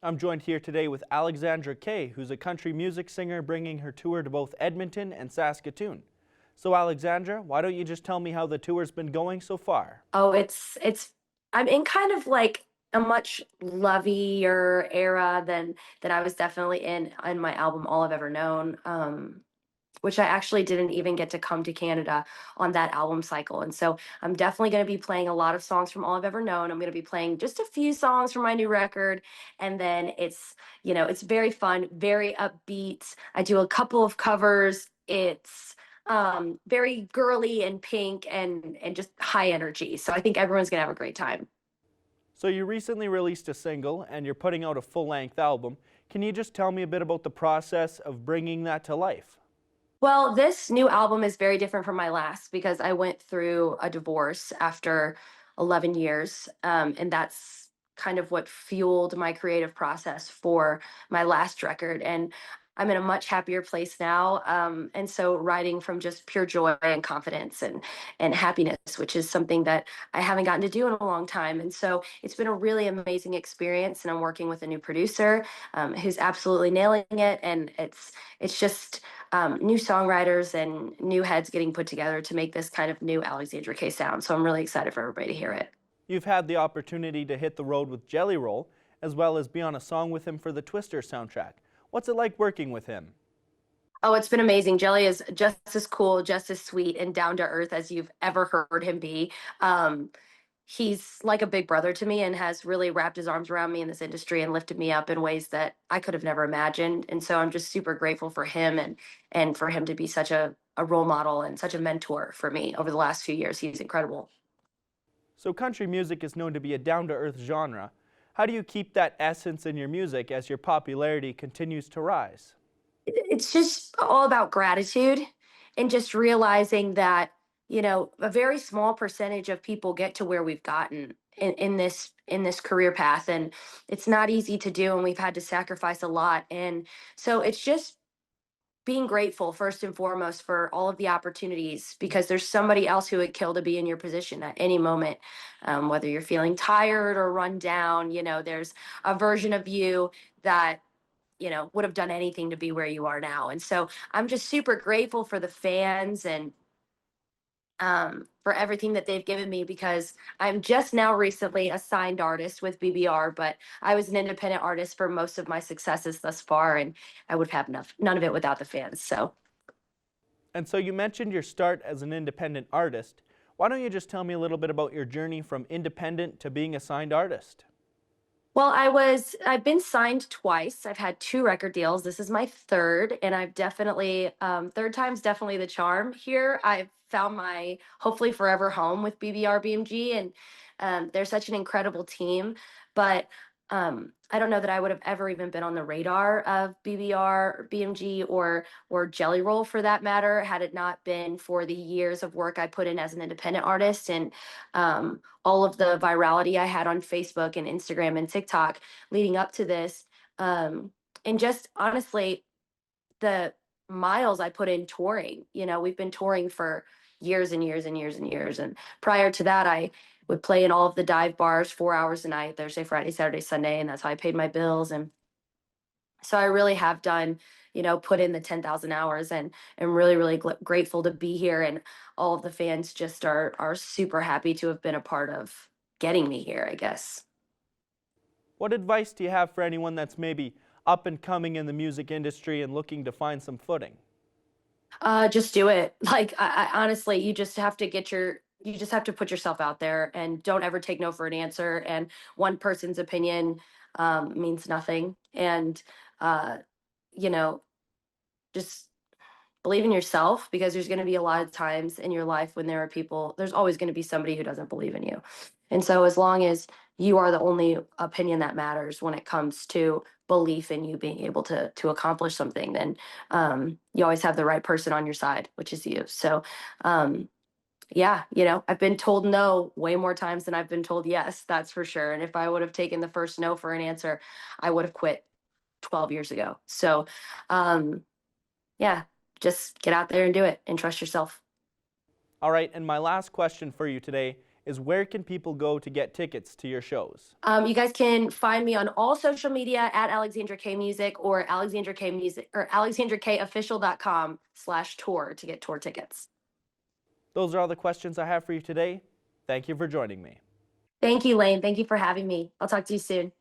I'm joined here today with Alexandra Kay, who's a country music singer bringing her tour to both Edmonton and Saskatoon. So Alexandra, why don't you just tell me how the tour's been going so far? Oh, it's I'm in kind of like a much lovelier era than I was definitely in my album All I've Ever Known, which I actually didn't even get to come to Canada on that album cycle. And so I'm definitely going to be playing a lot of songs from All I've Ever Known. I'm going to be playing just a few songs from my new record, and then it's very fun, very upbeat. I do a couple of covers. It's very girly and pink and just high energy. So I think everyone's gonna have a great time. So you recently released a single and you're putting out a full-length album. Can you just tell me a bit about the process of bringing that to life? Well, this new album is very different from my last because I went through a divorce after 11 years. And that's kind of what fueled my creative process for my last record. And I'm in a much happier place now. And so writing from just pure joy and confidence and happiness, which is something that I haven't gotten to do in a long time. And so it's been a really amazing experience. And I'm working with a new producer who's absolutely nailing it. And it's just new songwriters and new heads getting put together to make this kind of new Alexandra K sound. So I'm really excited for everybody to hear it. You've had the opportunity to hit the road with Jelly Roll, as well as be on a song with him for the Twister soundtrack. What's it like working with him? Oh, it's been amazing. Jelly is just as cool, just as sweet and down to earth as you've ever heard him be. He's like a big brother to me and has really wrapped his arms around me in this industry and lifted me up in ways that I could have never imagined. And so I'm just super grateful for him and for him to be such a role model and such a mentor for me over the last few years. He's incredible. So country music is known to be a down-to-earth genre. How do you keep that essence in your music as your popularity continues to rise? It's just all about gratitude and just realizing that, a very small percentage of people get to where we've gotten in this career path. And it's not easy to do, and we've had to sacrifice a lot. And so it's just being grateful first and foremost for all of the opportunities, because there's somebody else who would kill to be in your position at any moment. Whether you're feeling tired or run down, there's a version of you that would have done anything to be where you are now. And so I'm just super grateful for the fans and for everything that they've given me, because I'm just now recently a signed artist with BBR, but I was an independent artist for most of my successes thus far, and I would have none of it without the fans. So And so you mentioned your start as an independent artist. Why don't you just tell me a little bit about your journey from independent to being a signed artist? Well, I've been signed twice. I've had two record deals. This is my third, and I've definitely, third time's definitely the charm here. I've found my hopefully forever home with BBR BMG, and they're such an incredible team. But I don't know that I would have ever even been on the radar of BBR, BMG, or Jelly Roll for that matter, had it not been for the years of work I put in as an independent artist, and all of the virality I had on Facebook and Instagram and TikTok leading up to this. And just honestly, the miles I put in touring. We've been touring for years and years and years and years. And prior to that, I would play in all of the dive bars 4 hours a night, Thursday, Friday, Saturday, Sunday. And that's how I paid my bills. And so I really have done, put in the 10,000 hours, and am really, really grateful to be here. And all of the fans just are super happy to have been a part of getting me here, I guess. What advice do you have for anyone that's maybe up and coming in the music industry and looking to find some footing? Just do it. Like, I honestly, you just have to put yourself out there, and don't ever take no for an answer. And one person's opinion means nothing. And uh, you know, just believe in yourself, because there's going to be a lot of times in your life when there's always going to be somebody who doesn't believe in you. And so as long as you are the only opinion that matters when it comes to belief in you being able to accomplish something, then you always have the right person on your side, which is you. So um, yeah, I've been told no way more times than I've been told yes, that's for sure. And if I would have taken the first no for an answer, I would have quit 12 years ago. So um, yeah, just get out there and do it and trust yourself. All right, and my last question for you today is where can people go to get tickets to your shows? You guys can find me on all social media at Alexandra K Music or Alexandra K Music or alexandraKofficial.com/tour to get tour tickets. Those are all the questions I have for you today. Thank you for joining me. Thank you, Lane. Thank you for having me. I'll talk to you soon.